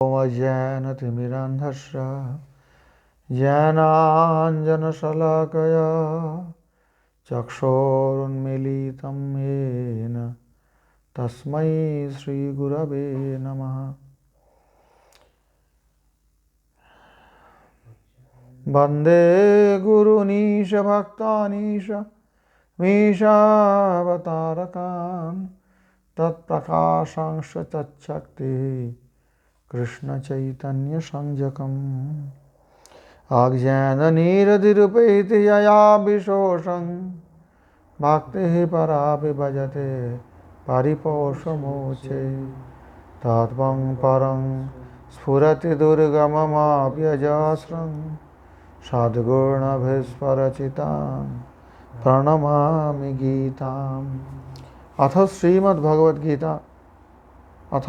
ओमज्ञानतिमिरान्धस्य ज्ञानाञ्जनशलाकया चक्षुरुन्मीलितं येन तस्मै श्रीगुरवे नमः। वन्दे गुरुनीश भक्तानीश मीशावतारकान् तत्प्रकाशांश तच्छक्तिः कृष्णचैतन्यसंज्ञकम् आज्ञाननिरतिरुपैति यया विशोषं भक्तिः परा विभजते परिपोषमोचे तत्त्वं परं स्फुरति दुर्गममाप्यजस्रं सद्गुणभिस्परचितां प्रणमामि गीताम्। अथ श्रीमद्भगवद्गीता अथ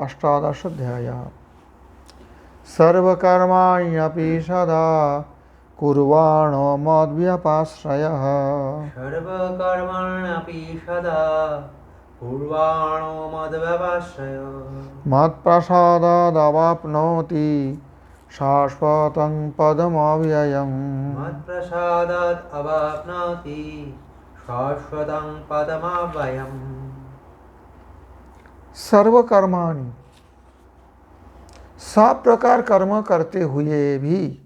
अष्टादशाध्यायः। सर्वकर्माण्यपि सदा कुर्वाणो मद्व्यपाश्रयः सर्वकर्मण्यपि सदा कुर्वाणो मद्व्यपाश्रयः मत्प्रसादादवाप्नोति शाश्वतं पदमव्ययम्। मत्प्रसादात् अवाप्नोति शाश्वतं पदमव्ययम्। सर्वकर्माणि, सब प्रकार कर्म करते हुए भी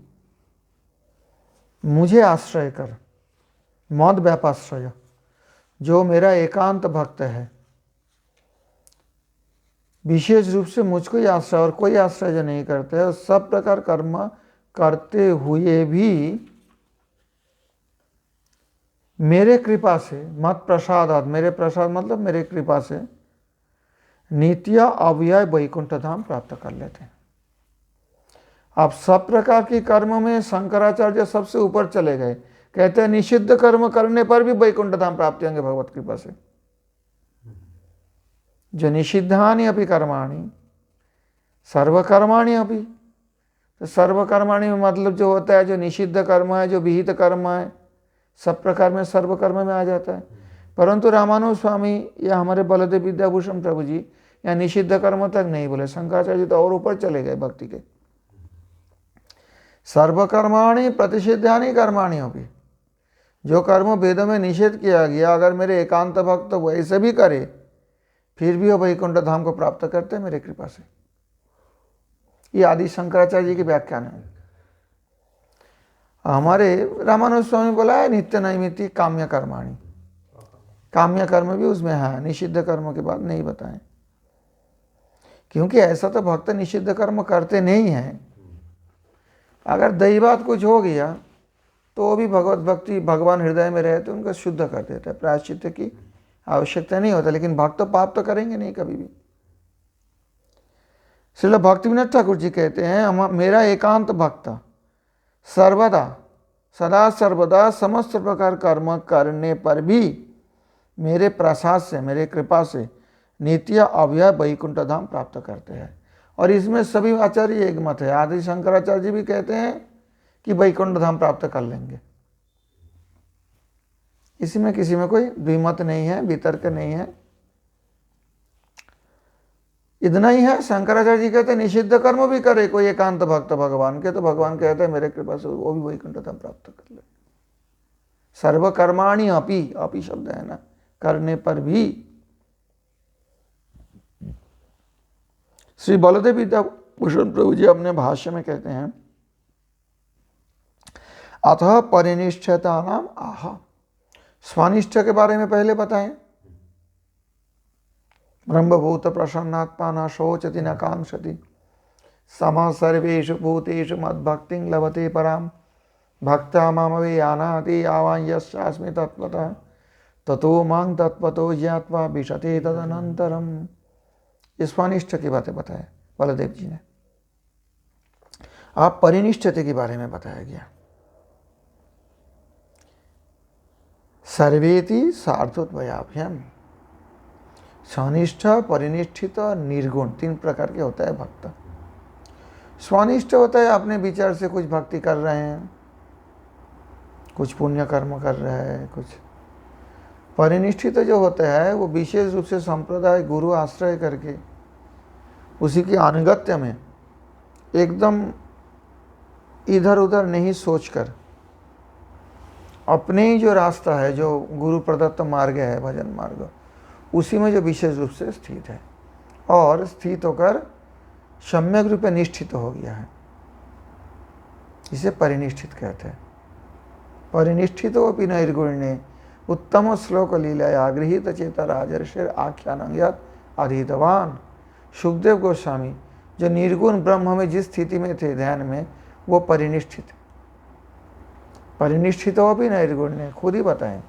मुझे आश्रय कर, मद व्यापाश्रय, जो मेरा एकांत भक्त है, विशेष रूप से मुझको ही आश्रय और कोई आश्रय जो नहीं करते है, सब प्रकार कर्म करते हुए भी मेरे कृपा से, मत प्रसादात, मेरे प्रसाद मतलब मेरे कृपा से नित्य अव्यय वैकुंठ धाम प्राप्त कर लेते हैं। अब सब प्रकार की कर्म में शंकराचार्य सबसे ऊपर चले गए, कहते हैं निषिद्ध कर्म करने पर भी वैकुंठ धाम प्राप्ति होंगे भगवत कृपा से। जो निषिद्धानि अपि कर्माणि सर्वकर्माणि अपि, तो सर्वकर्माणि में मतलब जो होता है जो निषिद्ध कर्म है, जो विहित कर्म है, सब प्रकार में सर्वकर्म में आ जाता है। परंतु रामानुज स्वामी या हमारे बलदेव विद्याभूषण प्रभु जी या निषिद्ध कर्म तक नहीं बोले, शंकराचार्य तो और ऊपर चले गए भक्ति के। सर्वकर्माणि प्रतिषिद्धानि कर्माणि अपि, जो कर्म वेद में निषेध किया गया अगर मेरे एकांत भक्त वैसे भी करे फिर भी वो वैकुंठ धाम को प्राप्त करते हैं मेरे कृपा से। ये आदि शंकराचार्य जी की व्याख्यान है। हमारे रामानुज स्वामी बोला है नित्य नैमित्तिक काम्य कर्माणि, काम्य कर्म भी उसमें है, निषिद्ध कर्म के बाद नहीं बताएं, क्योंकि ऐसा तो भक्त निषिद्ध कर्म करते नहीं हैं। अगर दैवात कुछ हो गया तो वो भी भगवत भक्ति भगवान हृदय में रहते उनको शुद्ध कर देता है, प्रायश्चित की आवश्यकता नहीं होता। लेकिन भक्त पाप तो करेंगे नहीं कभी भी। श्रील भक्तिविनोद ठाकुर जी कहते हैं मेरा एकांत भक्त सर्वदा सदा सर्वदा समस्त प्रकार कर्म करने पर भी मेरे प्रसाद से, मेरे कृपा से नित्य अव्यय वैकुंठ धाम प्राप्त करते हैं। और इसमें सभी आचार्य एक मत है। आदि शंकराचार्य जी भी कहते हैं कि वैकुंठ धाम प्राप्त कर लेंगे, इसमें किसी में कोई द्विमत नहीं है, वितर्क नहीं है। इतना ही है, शंकराचार्य जी कहते हैं निषिद्ध कर्म भी करे कोई एकांत भक्त भगवान के, तो भगवान कहते हैं मेरे कृपा से वो भी वैकुंठ धाम प्राप्त कर ले। सर्वकर्माणि अपि, अपि शब्द है ना, करने पर भी। श्री बलदेव विद्याभूषण प्रभु जी अपने भाष्य में कहते हैं अतः परिनिष्ठता नाम आह, स्वानिष्ठ के बारे में पहले बताएं। ब्रह्मभूत प्रसन्नात्मा न शोचति न कांक्षति सम सर्वेषु भूतेषु मद्भक्तिं लभते पराम भक्ता मामवे यानाति यावां यस्यास्मि तत्त्वतः ततो मां तत्त्वतो ज्ञात्वा विशते तदनन्तरम्। स्वानिष्ठ की बातें बताया बलदेव जी ने। आप परिनिष्ठते के बारे में बताया गया। सर्वेति सार्धोद्वयाभ्याम, स्वनिष्ठ, परिनिष्ठित और निर्गुण, तीन प्रकार के होता है भक्त। स्वनिष्ठ होता है अपने विचार से कुछ भक्ति कर रहे हैं, कुछ पुण्य कर्म कर रहे हैं, कुछ परिनिष्ठित जो होता है वो विशेष रूप से संप्रदाय गुरु आश्रय करके उसी के अनुगत्य में एकदम इधर उधर नहीं सोचकर अपने ही जो रास्ता है, जो गुरु प्रदत्त मार्ग है, भजन मार्ग, उसी में जो विशेष रूप से स्थित है और स्थित होकर सम्यक रूप में निष्ठित हो गया है, इसे परिनिष्ठित कहते हैं। परिनिष्ठितोऽपि नैर्गुण्ये उत्तम श्लोक लीलाया गृहीत चेता राजर्षिर आख्यानं यत् अधीतवान। सुखदेव गोस्वामी जो निर्गुण ब्रह्म में जिस स्थिति में थे ध्यान में, वो परिनिष्ठित, परिनिष्ठितोऽपि नैर्गुण्ये, खुद ही बताएं।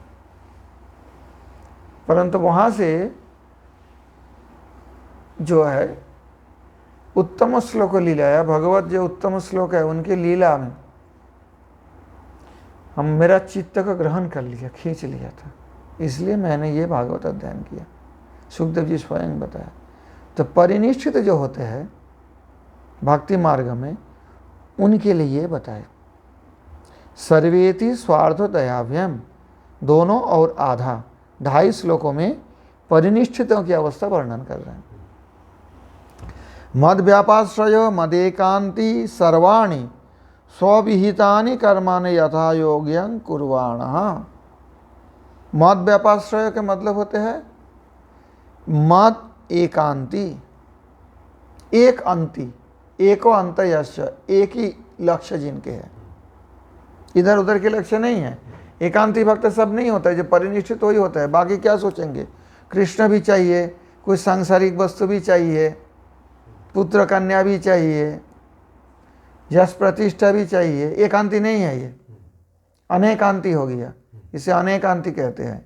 परंतु वहां से जो है उत्तम श्लोक लीलाया, भगवत जो उत्तम श्लोक है उनकी लीला में हम मेरा चित्त का ग्रहण कर लिया, खींच लिया था, इसलिए मैंने ये भागवत अध्ययन किया। सुखदेव जी स्वयं बताया। तो परिनिष्ठित जो होते हैं भक्ति मार्ग में, उनके लिए ये बताए। सर्वेति स्वार्थ दयाभ्यम, दोनों और आधा, 2.5 श्लोकों में परिनिष्ठितों की अवस्था वर्णन कर रहे हैं। मद व्यापाश्रय मदेकांति सर्वाणि स्वविहितानि कर्माणि यथा योग्यं कुर्वाणः। मद व्यापाश्रय के मतलब होते हैं मद एकांति, एक अंति, एको अंत यश, एक ही लक्ष्य जिनके है, इधर उधर के लक्ष्य नहीं है। एकांती भक्त सब नहीं होता है, जो परिनिष्ठित वही होता है। बाकी क्या सोचेंगे, कृष्ण भी चाहिए, कुछ सांसारिक वस्तु भी चाहिए, पुत्र कन्या भी चाहिए, यश प्रतिष्ठा भी चाहिए। एकांती नहीं है ये, अनेकांती हो गया, इसे अनेकांती कहते हैं।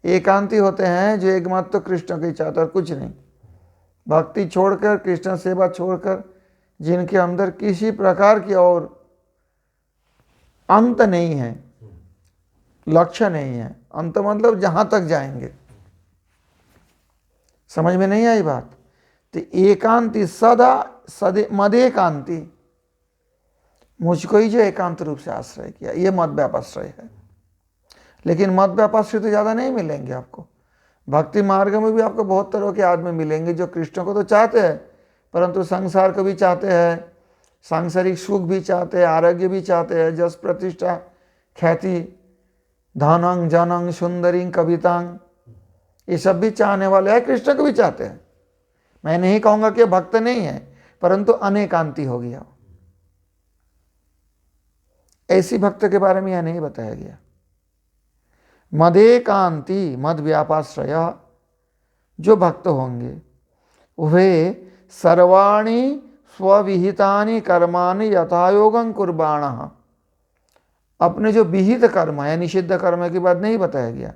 एकांती होते हैं जो एकमात्र कृष्ण की चाहते और कुछ नहीं, भक्ति छोड़कर, कृष्ण सेवा छोड़कर, जिनके अंदर किसी प्रकार की और अंत नहीं है, लक्ष्य नहीं है। अंत मतलब जहां तक जाएंगे। समझ में नहीं आई बात? तो एकांती सदा सदे मदेकांती, मुझको ही जो एकांत रूप से आश्रय किया, ये मद व्यापाश्रय है। लेकिन मद व्यापाश्रय तो ज़्यादा नहीं मिलेंगे आपको। भक्ति मार्ग में भी आपको बहुत तरह के आदमी मिलेंगे जो कृष्ण को तो चाहते हैं, परंतु संसार को भी चाहते हैं, सांसारिक सुख भी चाहते हैं, आरोग्य भी चाहते हैं, जस प्रतिष्ठा, ख्याति, धनंग जनंग सुंदरिंग कवितांग, ये सब भी चाहने वाले हैं, कृष्ण को भी चाहते हैं। मैं नहीं कहूँगा कि भक्त नहीं है, परंतु अनेकांती हो गया। ऐसी भक्त के बारे में यह नहीं बताया गया। मदेकांति, मद व्यापाश्रय, जो भक्त होंगे वे सर्वाणि स्वविहितानि कर्माणि यथायोगं कुर्वाणः, अपने जो विहित कर्म है, निषिद्ध कर्म की बात नहीं बताया गया,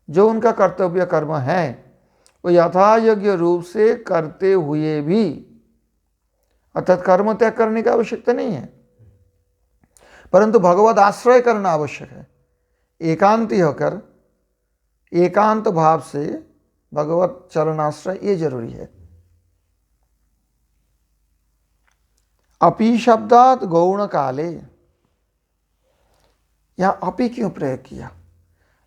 जो उनका कर्तव्य कर्म है वो यथायोग्य रूप से करते हुए भी, अर्थात कर्म त्याग करने की आवश्यकता नहीं है, परंतु भगवत आश्रय करना आवश्यक है। एकांती होकर एकांत भाव से भगवत चरणाश्रय ये जरूरी है। अपि शब्दात गौण काले, यहां अपि क्यों प्रयोग किया?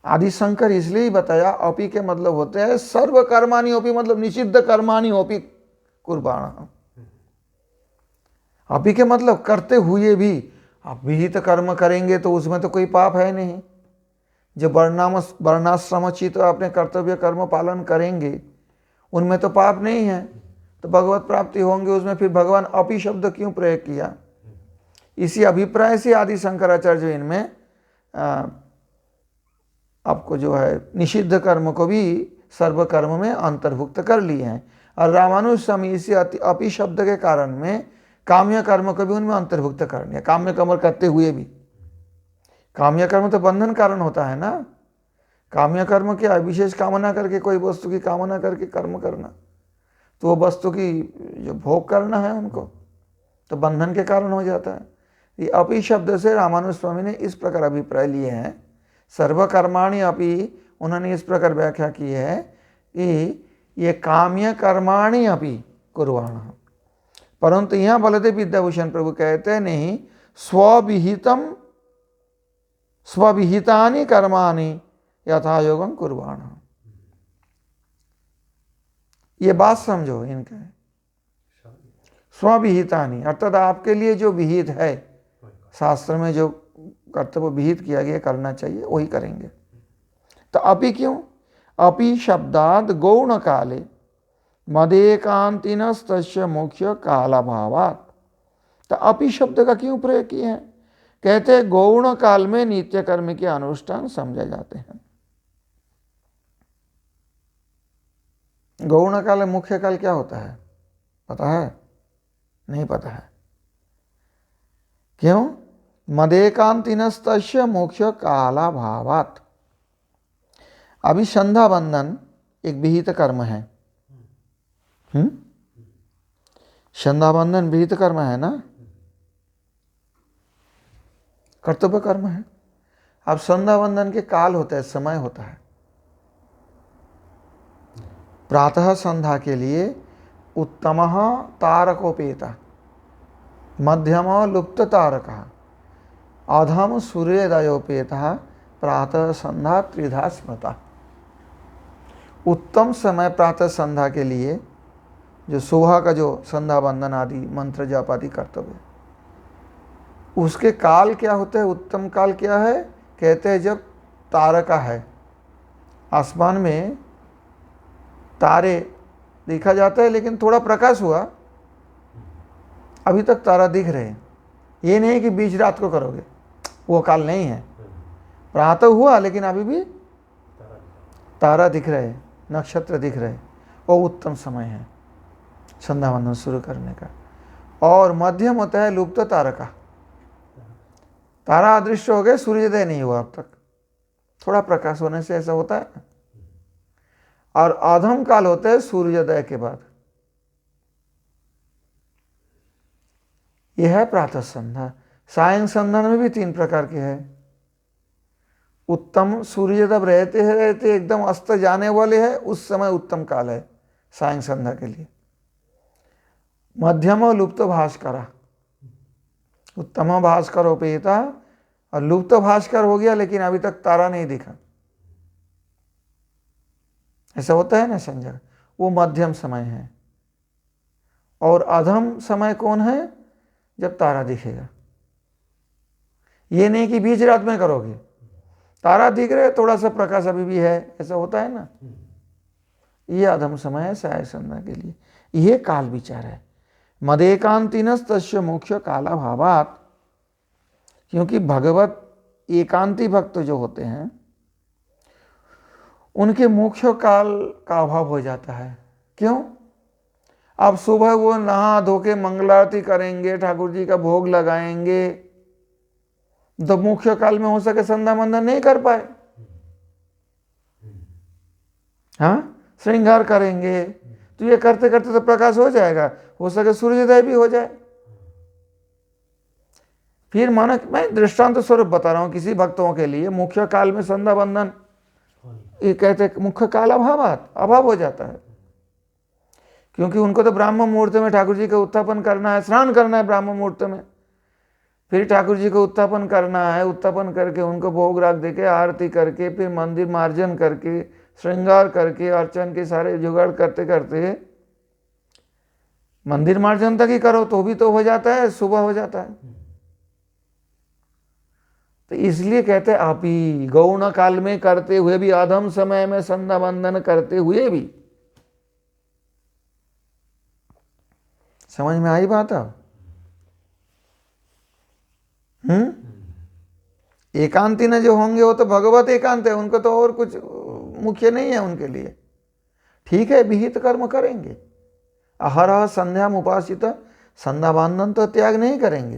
आदि शंकर इसलिए ही बताया, अपि के मतलब होते हैं सर्व कर्माणि अपि, मतलब निषिद्ध कर्माणि अपि कुर्बाण। अपि के मतलब करते हुए भी। आप विहित कर्म करेंगे तो उसमें तो कोई पाप है नहीं। जो वर्णाश्रमोचित अपने कर्तव्य कर्म पालन करेंगे उनमें तो पाप नहीं है, तो भगवत प्राप्ति होंगे उसमें। फिर भगवान अपि शब्द क्यों प्रयोग किया? इसी अभिप्राय से आदि शंकराचार्य इनमें आपको जो है निषिद्ध कर्म को भी सर्व कर्म में अंतर्भुक्त कर लिए हैं। और रामानुज स्वामी इसी अपि शब्द के कारण में काम्य कर्म को भी उनमें अंतर्भुक्त कर लिया। काम्य कर्म करते हुए भी, काम्य कर्म तो बंधन कारण होता है ना। काम्य कर्म क्या, विशेष कामना करके, कोई वस्तु की कामना करके कर्म करना, तो वो वस्तु की जो भोग करना है उनको, तो बंधन के कारण हो जाता है। ये अपि शब्द से रामानुज स्वामी ने इस प्रकार अभिप्राय लिए हैं। सर्वकर्माणि अपि, उन्होंने इस प्रकार व्याख्या की है कि ये काम्य कर्माणि अपि कुर्वाण, परंतु यहाँ बलदेव विद्याभूषण प्रभु कहते हैं नहीं, स्वविहितानि कर्माणि यथायोगं कुर्वाण। ये बात समझो इनके, स्वविहितानि, अर्थात आपके लिए जो विहित है, शास्त्र में जो कर्तव्य विहित किया गया करना चाहिए वही करेंगे। तो अपि क्यों? अपि शब्दाद गौण काले मदेकांतिनस्तस्य मुख्य कालाभावात्। तो अपि शब्द का क्यों प्रयोग किए हैं? कहते हैं गौण काल में नित्य कर्म के अनुष्ठान समझे जाते हैं। गौण काल मुख्य काल क्या होता है पता है? नहीं पता है। क्यों? मदेकांतिनस्तस्य मुख्य कालाभावात्। अभी संध्या बंधन एक विहित कर्म है। संध्या बंधन विहित कर्म है ना, कर्तव्य कर्म है। अब संध्या बंधन के काल होता है, समय होता है। प्रातः संध्या के लिए उत्तम तारकोपेता, मध्यम लुप्त तारक, अधम सूर्योदयोपेता, प्रातः संध्या त्रिधा स्मृता। उत्तम समय प्रातः संध्या के लिए जो सुबह का जो संध्या बंदन आदि मंत्र जाप आदि कर्तव्य, उसके काल क्या होते हैं? उत्तम काल क्या है? कहते हैं जब तारका है, आसमान में तारे देखा जाता है, लेकिन थोड़ा प्रकाश हुआ, अभी तक तारा दिख रहे हैं। ये नहीं कि बीच रात को करोगे, वो काल नहीं है। प्रातः हुआ लेकिन अभी भी तारा दिख रहे, नक्षत्र दिख रहे, वो उत्तम समय है संध्या वंदन शुरू करने का। और मध्यम होता है लुप्त तारका, तारा अदृश्य हो गए, सूर्योदय नहीं हुआ अब तक, थोड़ा प्रकाश होने से ऐसा होता है। और अधम काल होता है सूर्योदय के बाद। यह है प्रातः संध्या। सायं संध्या में भी 3 प्रकार के हैं। उत्तम सूर्य जब रहते एकदम अस्त जाने वाले हैं, उस समय उत्तम काल है सायं संध्या के लिए। मध्यम और लुप्त भास्कर, उत्तम भास्कर उपेता, और लुप्त भास्कर हो गया लेकिन अभी तक तारा नहीं दिखा, ऐसा होता है ना संजय, वो मध्यम समय है। और अधम समय कौन है? जब तारा दिखेगा। ये नहीं कि बीच रात में करोगे, तारा दिख रहे, थोड़ा सा प्रकाश अभी भी है, ऐसा होता है ना, ये अधम समय है साय संध्या के लिए। ये काल विचार है। मदेकांतिनस तस्य मुख्य काला भावात, क्योंकि भगवत एकांती भक्त जो होते हैं उनके मुख्य काल का अभाव हो जाता है। क्यों? अब सुबह वो नहा धो के मंगलारती करेंगे, ठाकुर जी का भोग लगाएंगे, तो मुख्य काल में हो सके संध्या वंदन नहीं कर पाए। हाँ, श्रृंगार करेंगे तो ये करते करते तो प्रकाश हो जाएगा, हो सके सूर्योदय भी हो जाए। फिर माना मैं दृष्टांत स्वरूप बता रहा हूं किसी भक्तों के लिए, मुख्य काल में संध्या वंदन ये कहते मुख्य काल अभाव हो जाता है। क्योंकि उनको तो ब्राह्म मुहूर्त में ठाकुर जी का उत्थापन करना है, स्नान करना है ब्राह्म मुहूर्त में, फिर ठाकुर जी को उत्थापन करना है, उत्थापन करके उनको भोग राग देके आरती करके फिर मंदिर मार्जन करके श्रृंगार करके अर्चन के सारे जुगाड़ करते करते मंदिर मार्जन तक ही करो तो भी तो हो जाता है, सुबह हो जाता है। तो इसलिए कहते हैं आप ही गौण काल में करते हुए भी, अधम समय में संध्या वंदन करते हुए भी। समझ में आई बात? अब एकांती न जो होंगे वो तो भगवत एकांत है, उनको तो और कुछ मुख्य नहीं है उनके लिए। ठीक है, विहित कर्म करेंगे, अहरह संध्या उपासित, संध्या वंदन तो त्याग नहीं करेंगे,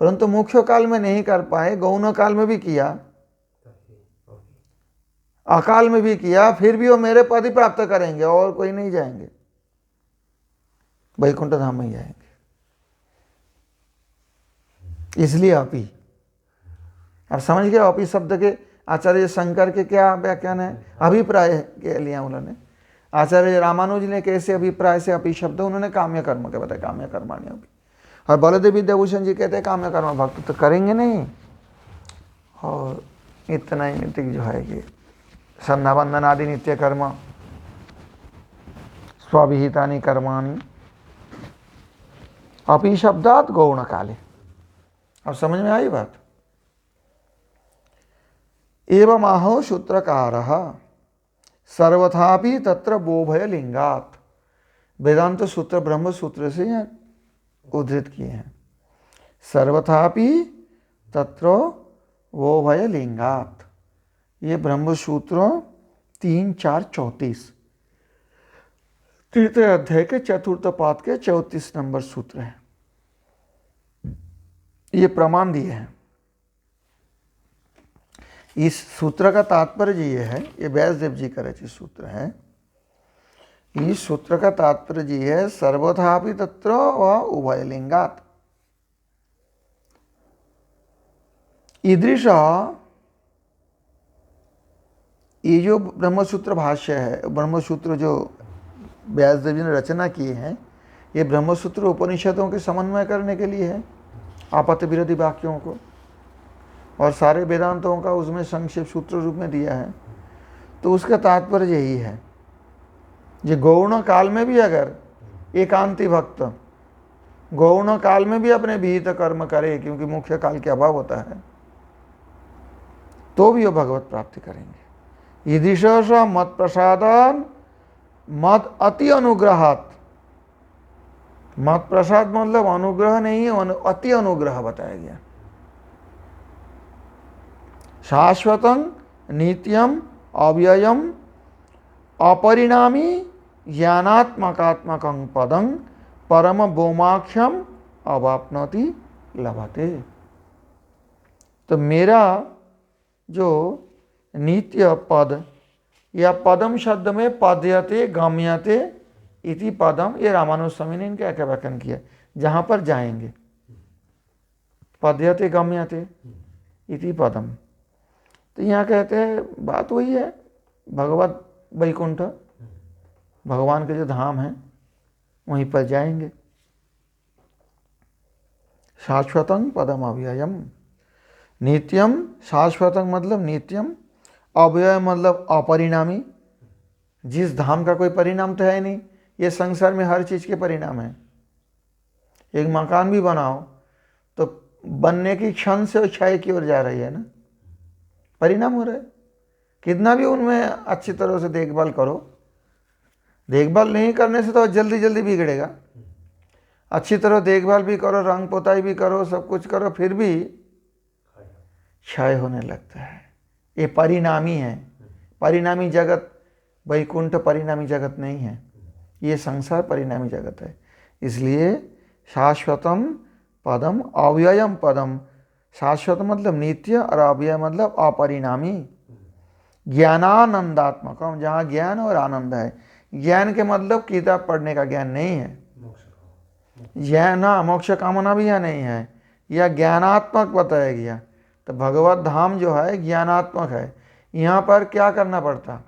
परंतु मुख्य काल में नहीं कर पाए, गौण काल में भी किया, अकाल में भी किया, फिर भी वो मेरे पद ही प्राप्त करेंगे और कोई नहीं जाएंगे, वैकुंठ धाम में जाएंगे। इसलिए अपी, अब समझ गए अपी शब्द के आचार्य शंकर के क्या व्याख्यान है, अभिप्राय के लिए उन्होंने, आचार्य रामानुज ने कैसे अभिप्राय से अपी शब्द उन्होंने काम्य कर्म के बताया, काम्य कर्माणि अपी। और बलदेव विद्याभूषण जी कहते हैं काम्य कर्म भक्त तो करेंगे नहीं, और इतना ही नित्य जो है कि संध्या वंदन आदि नित्य कर्म, स्वविहितानि कर्माणि अपि शब्दात गौण काले। अब समझ में आई बात। एवं आहो सूत्रकारः सर्वथापि तत्र बोभय लिंगात। वेदांत सूत्र ब्रह्म सूत्र से यहाँ उद्धृत किए हैं। सर्वथापि तत्र बोभय लिंगात, ये ब्रह्म सूत्र 3-4-34 तृतीय अध्याय के चतुर्थ पाद के 34 नंबर सूत्र है। ये प्रमाण दिए हैं। इस सूत्र का तात्पर्य ये है, ये व्यासदेव जी का रचित सूत्र है। इस सूत्र का तात्पर्य ये है सर्वथापि तत्र व उभयलिंगात। ईदृश ये जो ब्रह्मसूत्र भाष्य है, ब्रह्मसूत्र जो व्यासदेव जी ने रचना किए हैं, ये ब्रह्मसूत्र उपनिषदों के समन्वय करने के लिए है, आपत्ति विरोधी वाक्यों को और सारे वेदांतों का उसमें संक्षेप सूत्र रूप में दिया है। तो उसका तात्पर्य यही है, ये गौण काल में भी अगर एकांती भक्त गौण काल में भी अपने विहित कर्म करे, क्योंकि मुख्य काल के अभाव होता है, तो भी वो भगवत प्राप्ति करेंगे। ईदृश मत प्रसादान मत अति अनुग्रहात। मत प्रसाद मतलब अनुग्रह नहीं है, अति अनुग्रह बताया गया। शाश्वतं नित्यम अव्ययम अपरिणामी ज्ञानात्मकात्मकं पदं परम बोमाख्यम अवाप्नोति लभते। तो मेरा जो नित्य पद या पदम शब्द में पद्यते गम्यते इति पदम, ये रामानुज स्वामी ने इनका क्या व्याख्यान किया, जहाँ पर जाएंगे। पद्यते गम्यते इति पदम, तो यहाँ कहते हैं बात वही है, भगवत वैकुंठ भगवान के जो धाम हैं वहीं पर जाएंगे। शाश्वतं पदम अव्ययम, नित्यम शाश्वतं मतलब नित्यम, अव्यय मतलब अपरिणामी, जिस धाम का कोई परिणाम तो है नहीं। ये संसार में हर चीज़ के परिणाम है। एक मकान भी बनाओ तो बनने की क्षण से क्षय की ओर जा रही है ना, परिणाम हो रहा है। कितना भी उनमें अच्छी तरह से देखभाल करो, देखभाल नहीं करने से तो जल्दी जल्दी बिगड़ेगा। अच्छी तरह देखभाल भी करो, रंग पोताई भी करो, सब कुछ करो, फिर भी क्षय होने लगता है। ये परिणामी है। परिणामी जगत, वैकुंठ परिणामी जगत नहीं है, ये संसार परिणामी जगत है। इसलिए शाश्वतम पदम अव्ययम पदम, शाश्वत मतलब नित्य और अव्यय मतलब अपरिणामी, ज्ञानानंदात्मकम, जहाँ ज्ञान और आनंद है। ज्ञान के मतलब किताब पढ़ने का ज्ञान नहीं है, ज्ञान मोक्ष कामना भी यहाँ नहीं है, यह ज्ञानात्मक बताया गया। तो भगवत धाम जो है ज्ञानात्मक है। यहाँ पर क्या करना पड़ता,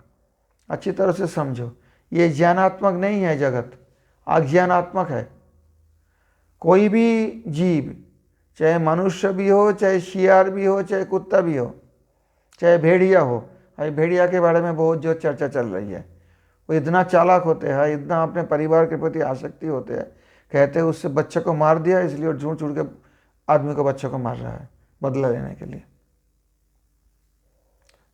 अच्छी तरह से समझो, ये ज्ञानात्मक नहीं है जगत, अज्ञानात्मक है। कोई भी जीव, चाहे मनुष्य भी हो, चाहे शियार भी हो, चाहे कुत्ता भी हो, चाहे भेड़िया हो। अभी भेड़िया के बारे में बहुत जो चर्चा चल रही है, वो इतना चालाक होते हैं, इतना अपने परिवार के प्रति आसक्ति होते हैं, कहते हैं उससे बच्चे को मार दिया इसलिए झूठ झूठ के आदमी को बच्चे को मार रहा है बदला लेने के लिए।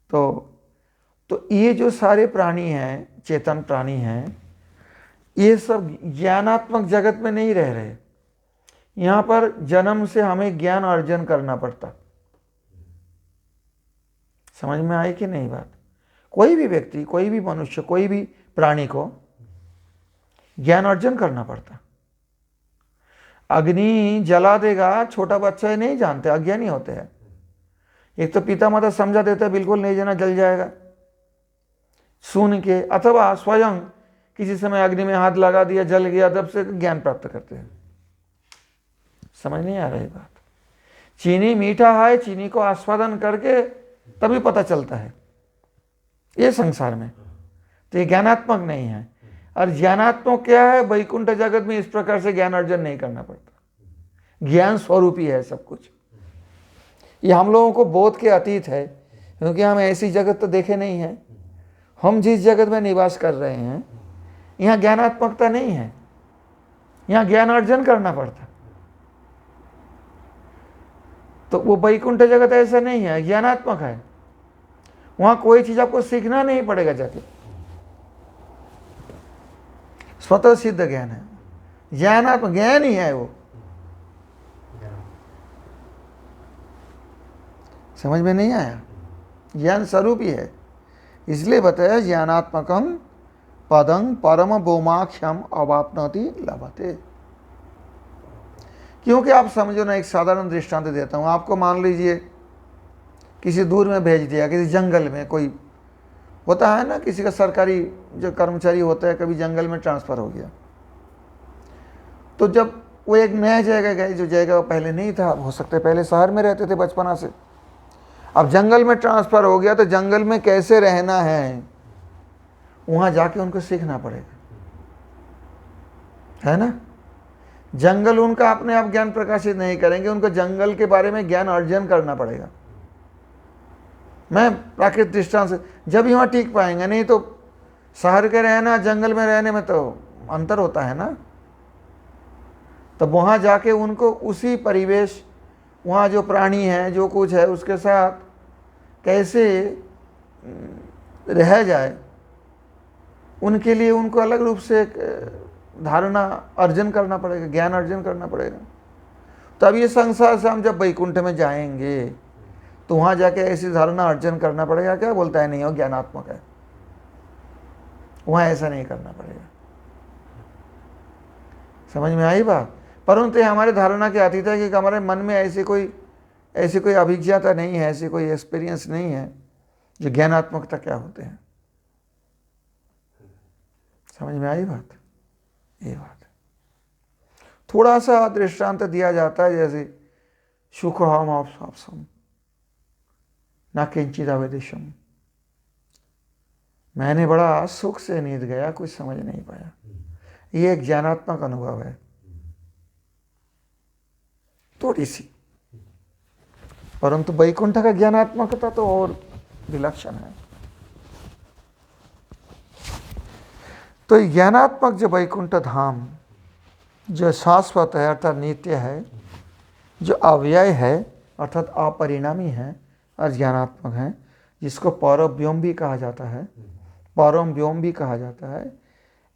तो ये जो सारे प्राणी हैं, चेतन प्राणी हैं, ये सब ज्ञानात्मक जगत में नहीं रह रहे। यहाँ पर जन्म से हमें ज्ञान अर्जन करना पड़ता। समझ में आई कि नहीं बात? कोई भी व्यक्ति, कोई भी मनुष्य, कोई भी प्राणी को ज्ञान अर्जन करना पड़ता। अग्नि जला देगा, छोटा बच्चा नहीं जानते, अज्ञानी होते हैं। एक तो पिता माता समझा देता है बिल्कुल नहीं जाना, जल जाएगा सुन के, अथवा स्वयं किसी समय अग्नि में हाथ लगा दिया, जल गया, तब से ज्ञान प्राप्त करते हैं। समझ नहीं आ रही बात? चीनी मीठा है, चीनी को आस्वादन करके तभी पता चलता है ये संसार में। तो ये ज्ञानात्मक नहीं है। और ज्ञानात्मक क्या है? वैकुंठ जगत में इस प्रकार से ज्ञान अर्जन नहीं करना पड़ता। ज्ञान स्वरूपी है सब कुछ। ये हम लोगों को बोध के अतीत है, क्योंकि हम ऐसी जगत तो देखे नहीं है। हम जिस जगत में निवास कर रहे हैं यहाँ ज्ञानात्मकता नहीं है, यहाँ ज्ञान अर्जन करना पड़ता। तो वो वैकुंठ जगत ऐसा नहीं है, ज्ञानात्मक है। वहां कोई चीज आपको सीखना नहीं पड़ेगा जाके, स्वतः सिद्ध ज्ञान है, ज्ञानात्मक ज्ञान ही है वो। समझ में नहीं आया? ज्ञान स्वरूप ही है, इसलिए बताया ज्ञानात्मकं पदं परम बोमाख्यम अवाप्नोति लभते। क्योंकि आप समझो ना, एक साधारण दृष्टांत देता हूँ आपको। मान लीजिए किसी दूर में भेज दिया, किसी जंगल में, कोई होता है ना, किसी का सरकारी जो कर्मचारी होता है, कभी जंगल में ट्रांसफ़र हो गया, तो जब वो एक नया जगह गए, जो जगह वो पहले नहीं था, हो सकता है पहले शहर में रहते थे बचपना से, अब जंगल में ट्रांसफ़र हो गया, तो जंगल में कैसे रहना है वहाँ जाके उनको सीखना पड़ेगा, है ना। जंगल उनका अपने आप ज्ञान प्रकाशित नहीं करेंगे, उनको जंगल के बारे में ज्ञान अर्जन करना पड़ेगा। मैं प्राकृतिक दृष्टांत से जब वहाँ टिक पाएंगे, नहीं तो शहर के रहना जंगल में रहने में तो अंतर होता है ना। तब वहाँ जाके उनको उसी परिवेश, वहाँ जो प्राणी है, जो कुछ है, उसके साथ कैसे रह जाए, उनके लिए उनको अलग रूप से एक धारणा अर्जन करना पड़ेगा, ज्ञान अर्जन करना पड़ेगा। तब ये संसार से हम जब वैकुंठ में जाएंगे तो वहाँ जाके ऐसी धारणा अर्जन करना पड़ेगा, क्या बोलता है, नहीं हो ज्ञानात्मक है, वहाँ ऐसा नहीं करना पड़ेगा। समझ में आई बात? परंतु हमारे धारणा के अतीत है कि हमारे मन में ऐसी कोई अभिज्ञता नहीं है, ऐसी कोई एक्सपीरियंस नहीं है जो ज्ञानात्मकता क्या होते हैं। समझ में आई बात? ये बात थोड़ा सा दृष्टांत दिया जाता है, जैसे सुखम आपसम न किंचित अवदिशम, मैंने बड़ा सुख से नींद गया, कुछ समझ नहीं पाया। ये एक ज्ञानात्मक अनुभव है, थोड़ी सी। परंतु वैकुंठ का ज्ञानात्मकता तो और विलक्षण है। तो ज्ञानात्मक जो वैकुंठ धाम जो शाश्वत है अर्थात नित्य है, जो अव्यय है अर्थात अपरिणामी है और ज्ञानात्मक है, जिसको परव्योम भी कहा जाता है, परम व्योम भी कहा जाता है,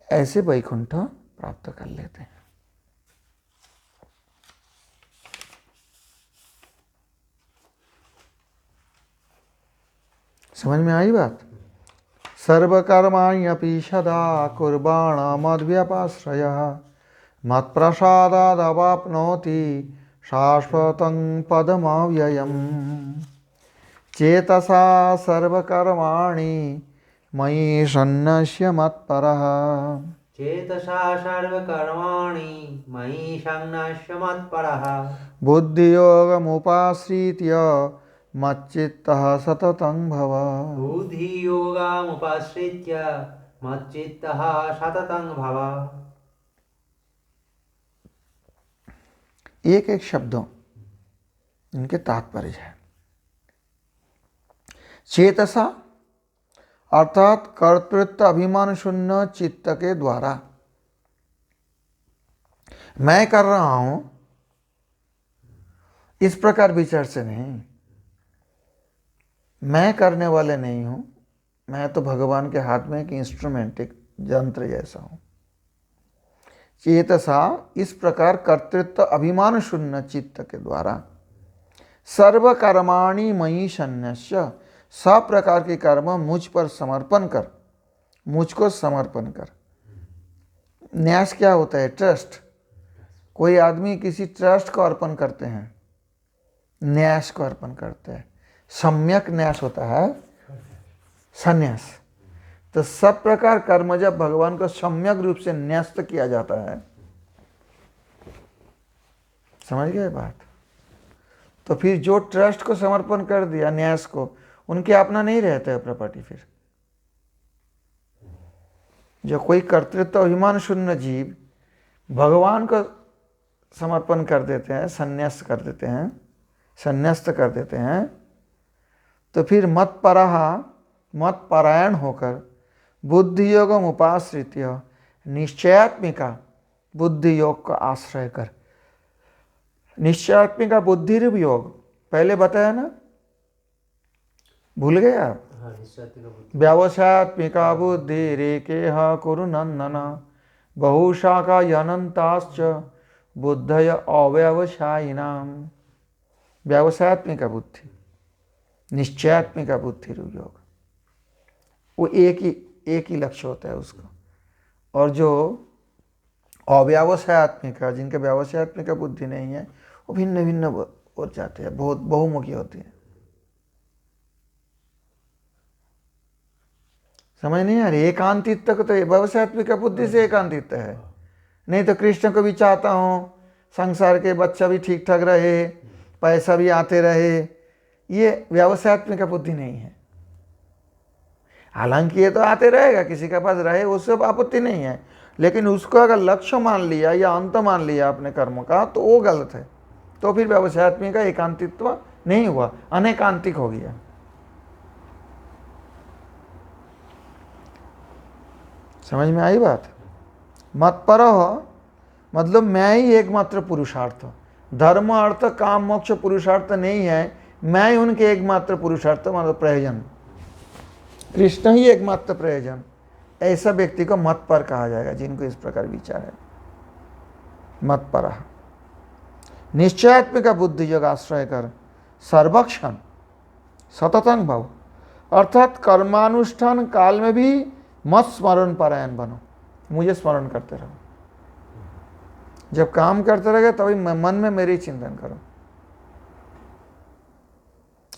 ऐसे वैकुंठ प्राप्त कर लेते हैं। समझ में आई बात? सर्वकर्माण्यपि सदा कुर्वाण मद्व्यपाश्रयः मत्प्रसादादवाप्नोति शाश्वतं पदमव्ययम्। चेतसा सर्वकर्माणि मयि सन्न्यस्य मत्परः। चेतसा सर्वकर्माणि मयि सन्न्यस्य मत्परः। बुद्धियोगमुपाश्रित्य मच्चित्तः सततं भव। बुद्धियोगमुपाश्रित्य मच्चित्तः सततं भव। एक एक शब्दों इनके तात्पर्य है। चेतसा अर्थात कर्तृत्व अभिमान शून्य चित्त के द्वारा, मैं कर रहा हूं इस प्रकार विचार से नहीं, मैं करने वाले नहीं हूं, मैं तो भगवान के हाथ में एक इंस्ट्रूमेंट, एक यंत्र जैसा हूं। चेतसा इस प्रकार कर्तृत्व अभिमान शून्य चित्त के द्वारा सर्व कर्माणि मयि सन्न्यस्य, सब प्रकार के कर्म मुझ पर समर्पण कर, मुझको समर्पण कर। न्यास क्या होता है? ट्रस्ट। कोई आदमी किसी ट्रस्ट को अर्पण करते हैं, न्यास को अर्पण करते हैं। सम्यक न्यास होता है संन्यास। तो सब प्रकार कर्म जब भगवान को सम्यक रूप से न्यस्त किया जाता है, समझ गए बात? तो फिर जो ट्रस्ट को समर्पण कर दिया, न्यास को, उनके अपना नहीं रहता है प्रॉपर्टी। फिर जो कोई कर्तृत्व अभिमान शून्य जीव भगवान को समर्पण कर देते हैं, संन्यास कर देते हैं, संन्यस्त कर देते हैं, तो फिर मत परायण होकर बुद्धि योगम उपाश्रित्य निश्चयात्मिका बुद्धि योग का आश्रय कर। निश्चयात्मिका बुद्धि योग पहले बताया ना, भूल गए आप? हाँ, निश्चयात्मिका बुद्धि। व्यवसायत्मिका बुद्धि रेके कुरु नंदन बहुशाखा अनंताश्च बुद्धय अव्यवसायिनाम। व्यवसायत्मिका बुद्धि, निश्चयात्मिका बुद्धि योग, वो एक ही लक्ष्य होता है उसका। और जो अव्यवसायत्मिका, जिनके व्यवसायत्मिका बुद्धि नहीं है, वो भिन्न भिन्न हो जाते हैं, बहुत बहुमुखी होते हैं। समझ नहीं आ रही? एकांतित्व को तो व्यवसायत्मिका बुद्धि से एकांतित्व है। नहीं तो कृष्ण को भी चाहता हूँ, संसार के बच्चा भी ठीक ठाक रहे, पैसा भी आते रहे, ये व्यवसायत्मिका बुद्धि नहीं है। हालांकि ये तो आते रहेगा, किसी के पास रहे, उससे आपत्ति नहीं है, लेकिन उसको अगर लक्ष्य मान लिया या अंत मान लिया अपने कर्म का, तो वो गलत है। तो फिर व्यवसायत्मिक का एकांतित्व नहीं हुआ, अनेकांतिक हो गया। समझ में आई बात? मत्पर मतलब मैं ही एकमात्र पुरुषार्थ, धर्म अर्थ काम मोक्ष पुरुषार्थ नहीं है, मैं ही उनके एकमात्र पुरुषार्थ, मतलब प्रयोजन, कृष्ण ही एकमात्र प्रयोजन। ऐसा व्यक्ति को मतपर कहा जाएगा, जिनको इस प्रकार विचार है। मतपर निश्चयात्मिका बुद्धि योग आश्रय कर सर्वक्षण सततंग भाव, अर्थात कर्मानुष्ठान काल में भी मत स्मरण परायण बनो, मुझे स्मरण करते रहो। जब काम करते रहोगे तभी मन में मेरी चिंतन करो।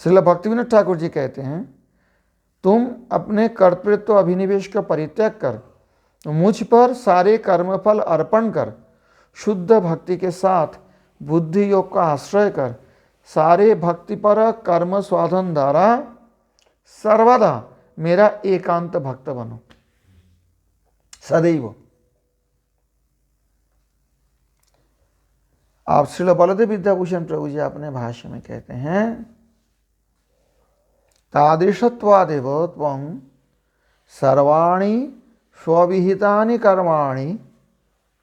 श्रील भक्तिविनोद ठाकुर जी कहते हैं, तुम अपने कर्तृत्व अभिनिवेश का परित्याग कर मुझ पर सारे कर्मफल अर्पण कर शुद्ध भक्ति के साथ बुद्धि योग का आश्रय कर सारे भक्ति पर कर्म स्वाधन द्वारा सर्वदा मेरा एकांत भक्त बनो सदैव। आप श्रील बलदेव विद्याभूषण प्रभु जी अपने भाष्य में कहते हैं, तादृशत्वादेव त्वं सर्वाणि स्वविहितानि कर्माणि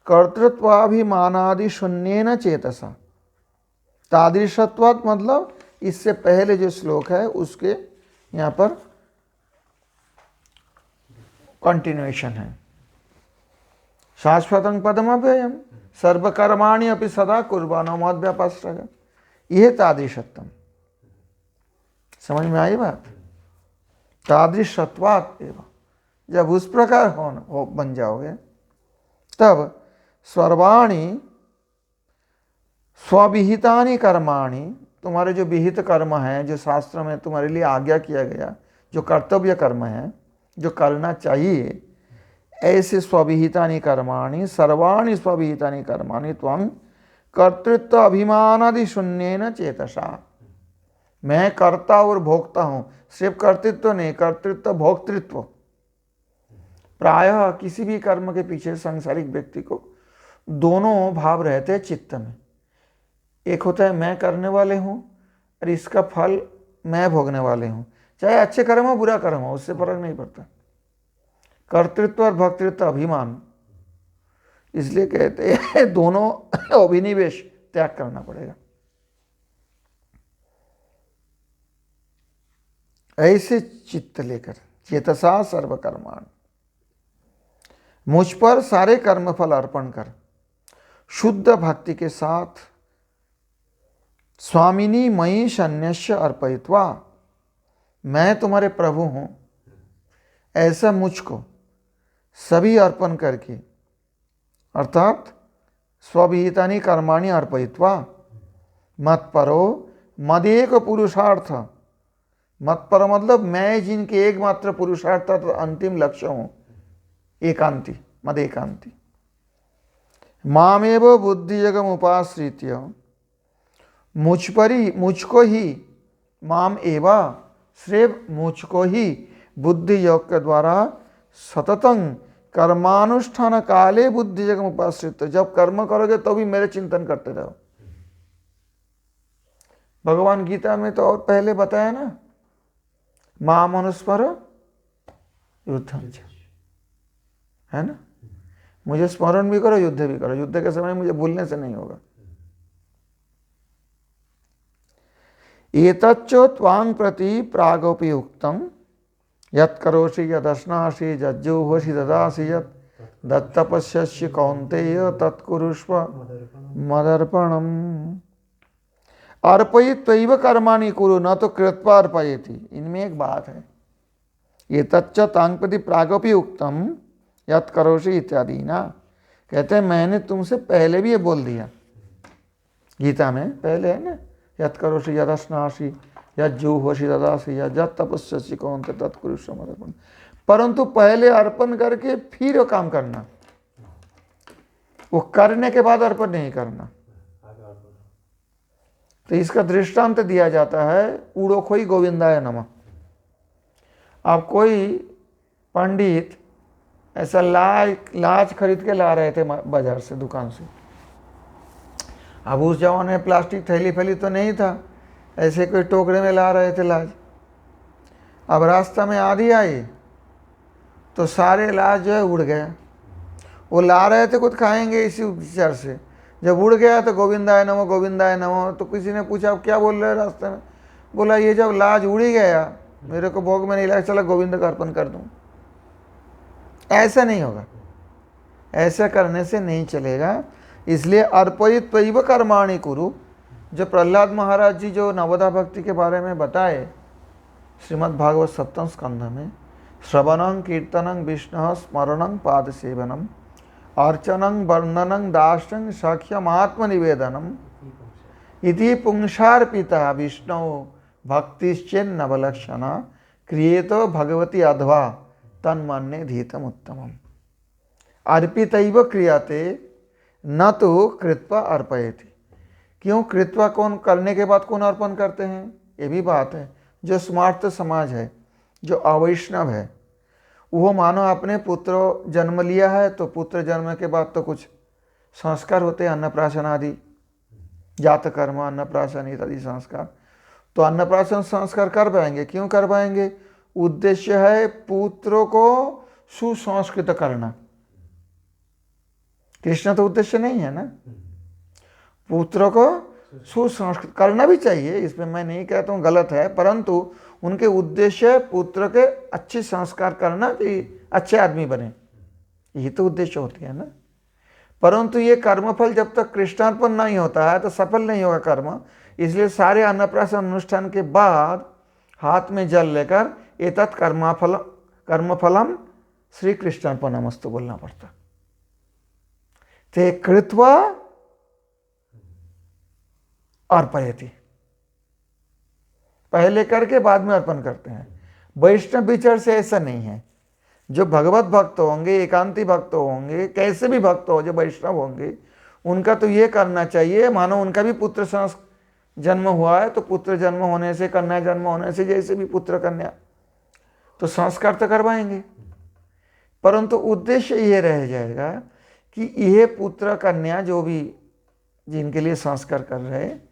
कर्तृत्वाभिमानादि शून्येन चेतसा। तादृशत्वात् मतलब इससे पहले जो श्लोक है उसके यहाँ पर कंटिन्यूएशन है। शाश्वतं पदमव्ययम् सर्वकर्माणि अपि सदा कुर्वाणो मद्व्यपाश्रयः, यह तादृशत्वम्। समझ में आई बात? तादृशत्वात् एव, जब उस प्रकार हो बन जाओगे तब सर्वाणि स्वविहितानि कर्माणि, तुम्हारे जो विहित कर्म है, जो शास्त्र में तुम्हारे लिए आज्ञा किया गया, जो कर्तव्य कर्म है, जो करना चाहिए, ऐसे स्वविहितानि कर्माणि सर्वाणि स्वविहितानि कर्माणि त्वं कर्तृत्व अभिमानादि शून्येन चेतसा। मैं कर्ता और भोक्ता हूँ, सिर्फ कर्तृत्व नहीं, कर्तृत्व भोक्तृत्व। प्रायः किसी भी कर्म के पीछे सांसारिक व्यक्ति को दोनों भाव रहते हैं चित्त में। एक होता है मैं करने वाले हूँ और इसका फल मैं भोगने वाले हूँ, चाहे अच्छे कर्म हो बुरा कर्म हो, उससे फर्क नहीं पड़ता। कर्तृत्व और भोक्तृत्व अभिमान, इसलिए कहते हैं दोनों अभिनिवेश त्याग करना पड़ेगा। ऐसे चित्त लेकर चेतसा सर्वकर्माण, मुझ पर सारे कर्मफल अर्पण कर शुद्ध भक्ति के साथ स्वामिनी मयि शन्यस्य अर्पयित्वा, मैं तुम्हारे प्रभु हूं ऐसा मुझको सभी अर्पण करके, अर्थात स्वविहितानि कर्माणि अर्पयित्वा मत्परो मदेक पुरुषार्थ। मत्पर मतलब मैं जिनके एकमात्र पुरुषार्थ अंतिम लक्ष्य हूं, एकांति मद एकांति। मामेव बुद्धि जगम उपाश्रित्य, मुझ पर ही, मुझको ही, माम एवा सिर्फ मुझको ही बुद्धि योग के द्वारा सततं कर्मानुष्ठान काले बुद्धि जगम उपाश्रित, जब कर्म करोगे तो भी मेरे चिंतन करते रहो। भगवान गीता में तो और पहले बताया ना, माम अनुस्मर युद्धम च, है ना? मुझे स्मरण भी करो, युद्ध भी करो। युद्ध के समय मुझे भूलने से नहीं होगा। एतच्च त्वां प्रति प्रागोपि उक्तं यत् करोषि यदश्नासि यज्जुहोषि ददासि यत् दत्तपस्यसि कौन्तेय तत्कुरुष्व मदर्पणम्। अर्पयित्वैव कर्माणि कुरु न तो कृत्वा अर्पयति। इनमें एक बात है, ये तच्च तांग प्रति प्रागपि उक्तम यत् करोषि इत्यादि ना, कहते हैं मैंने तुमसे पहले भी ये बोल दिया, गीता में पहले है ना, यत् करोषि यदश्नासि यज्जुहोषि ददासि यत् तपस्यसि कौन्तेय तत्कुरुष्व मदर्पणम्। परंतु पहले अर्पण करके फिर वो काम करना, वो करने के बाद अर्पण नहीं करना। तो इसका दृष्टांत दिया जाता है उड़ो खोई गोविंदाय नमः। अब कोई पंडित ऐसा लाज खरीद के ला रहे थे बाजार से, दुकान से। अब उस जमाने में प्लास्टिक थैली फैली तो नहीं था, ऐसे कोई टोकरे में ला रहे थे लाज। अब रास्ता में आंधी आई तो सारे लाज जो है उड़ गया। वो ला रहे थे कुछ खाएंगे इसी विचार से, जब उड़ गया तो गोविंदाय नमो। तो किसी ने पूछा क्या बोल रहे हैं रास्ते में, बोला ये जब लाज उड़ ही गया मेरे को भोग में नहीं लगा, चला गोविंद का अर्पण कर दूं। ऐसा नहीं होगा, ऐसा करने से नहीं चलेगा। इसलिए अर्पयित्वैव कर्माणि कुरु, जो प्रहलाद महाराज जी जो नवोदा भक्ति के बारे में बताए श्रीमद् भागवत सप्तम स्कंध में, श्रवणं कीर्तनं विष्णु स्मरणं पाद सेवनम अर्चनं वर्णनं दास्यं सख्यम आत्मनिवेदनम इति पुंसार्पिता विष्णु भक्तिश्चेन्नवलक्षणा क्रियेतो भगवती अध्वा तन्मन्ये धीतम उत्तमम। अर्पितैव क्रियते न तो कृत्वा अर्पयति। क्यों कृत्वा कौन करने के बाद कौन अर्पण करते हैं, ये भी बात है। जो स्मार्त समाज है, जो अवैष्णव है, वो मानो अपने पुत्र जन्म लिया है तो पुत्र जन्म के बाद तो कुछ संस्कार होते हैं, अन्नप्राशन आदि, जात कर्म अन्नप्राशन इत्यादि संस्कार। तो अन्नप्राशन संस्कार कर पाएंगे, क्यों कर पाएंगे, उद्देश्य है पुत्रों को सुसंस्कृत करना। कृष्ण तो उद्देश्य नहीं है ना, पुत्रों को सुसंस्कृत करना भी चाहिए, इसमें मैं नहीं कहता हूँ गलत है, परंतु उनके उद्देश्य पुत्र के अच्छे संस्कार करना कि अच्छे आदमी बने, यही तो उद्देश्य होती है ना। परंतु ये कर्मफल जब तक कृष्णार्पण नहीं होता है तो सफल नहीं होगा कर्म। इसलिए सारे अन्नप्राशन अनुष्ठान के बाद हाथ में जल लेकर एतत् कर्मफलम श्री कृष्णार्पणमस्तु बोलना पड़ता। ते कृत्वा अर्पयति, पहले करके बाद में अर्पण करते हैं। वैष्णव विचार से ऐसा नहीं है। जो भगवत भक्त होंगे, एकांती भक्त होंगे, कैसे भी भक्त हो, जो वैष्णव होंगे, उनका तो ये करना चाहिए, मानो उनका भी पुत्र जन्म हुआ है तो पुत्र जन्म होने से, कन्या जन्म होने से, जैसे भी पुत्र कन्या, तो संस्कार तो करवाएंगे। परंतु उद्देश्य ये रह जाएगा कि यह पुत्र कन्या जो भी जिनके लिए संस्कार कर रहे हैं,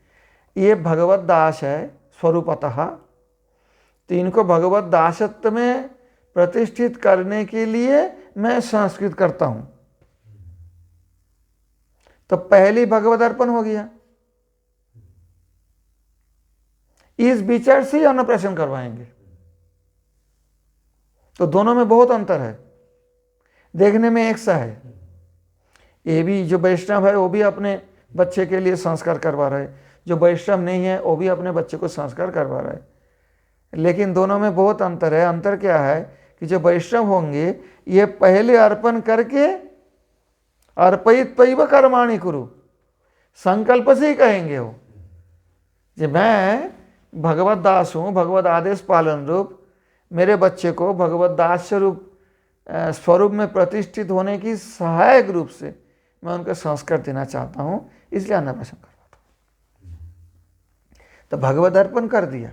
ये भगवत दास है स्वरूपतः, तो इनको भगवत दासत्व में प्रतिष्ठित करने के लिए मैं संस्कृत करता हूं। तो पहली भगवत अर्पण हो गया। इस विचार से ही अन्नप्राशन करवाएंगे। तो दोनों में बहुत अंतर है, देखने में एक सा है। ये भी जो वैष्णव है वो भी अपने बच्चे के लिए संस्कार करवा रहे, जो वैष्णव नहीं है वो भी अपने बच्चे को संस्कार करवा रहा है, लेकिन दोनों में बहुत अंतर है। अंतर क्या है कि जो वैष्णव होंगे ये पहले अर्पण करके अर्पयित्वैव कर्माणि कुरु, संकल्प से ही कहेंगे वो, कि मैं भगवत दास हूँ, भगवत आदेश पालन रूप मेरे बच्चे को भगवत दास रूप स्वरूप में प्रतिष्ठित होने की सहायक रूप से मैं उनका संस्कार देना चाहता हूँ, इसलिए अन्नप्राशन करवाता हूँ। तो भगवत अर्पण कर दिया।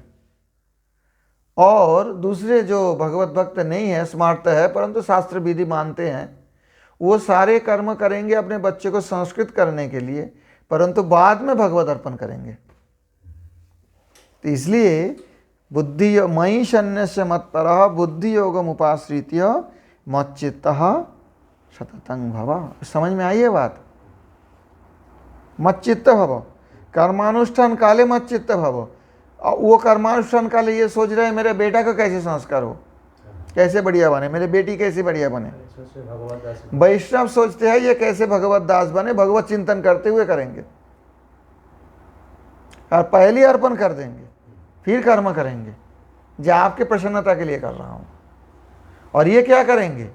और दूसरे जो भगवत भक्त नहीं है, स्मार्त है, परंतु शास्त्र विधि मानते हैं, वो सारे कर्म करेंगे अपने बच्चे को संस्कृत करने के लिए, परंतु बाद में भगवत अर्पण करेंगे। तो इसलिए बुद्धि मयि शन्यस्य मत्परः बुद्धि योगम उपाश्रित्य मच्चित्तः सततं भव। समझ में आई है बात? मच्चित्त भव, कर्मानुष्ठान काले मच्चित्त भव। और वो कर्मानुष्ठान का लिए ये सोच रहे हैं मेरे बेटा का कैसे संस्कार हो, कैसे बढ़िया बने, मेरी बेटी कैसे बढ़िया बने। भगवत दास वैष्णव सोचते हैं ये कैसे भगवत दास बने, भगवत चिंतन करते हुए करेंगे और पहले अर्पण कर देंगे, फिर कर्म करेंगे जो आपके प्रसन्नता के लिए कर रहा हूँ। और ये क्या करेंगे,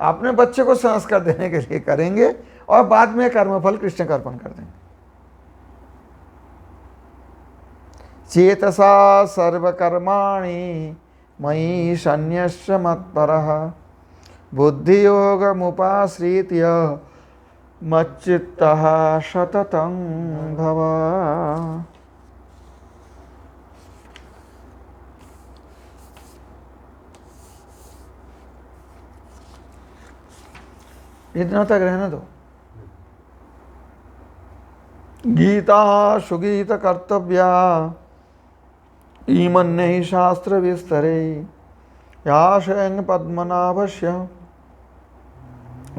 अपने बच्चे को संस्कार देने के लिए करेंगे और बाद में कर्मफल कृष्ण का अर्पण कर देंगे। चेतसा सर्वकर्माणि मयि सन्न्यस्य मत्परः बुद्धियोगमुपाश्रित्य मच्चित्तः सततं भव। इतना तक रहने दो। गीता सुगीत कर्तव्या ईमन्ये शास्त्र विस्तरे याशयन् पद्मनाभस्य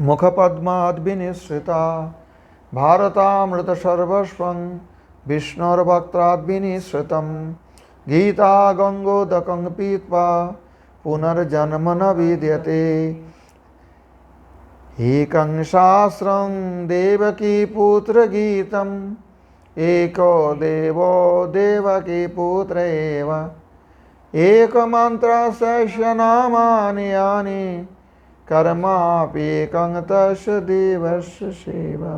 मुखपद्माद्विनिसृता भारतामृत सर्वस्वं विष्णुर्भक्ताद्विनिसृतं गीता गंगोदकं पीत्वा पुनर्जन्म न विद्यते एकं शास्त्रं देवकी पुत्र गीतम् एको देवो देवकी पुत्र एव एकमन्त्रस्य नामानि यानि कर्माप्येकं तस्य देवस्य सेवा।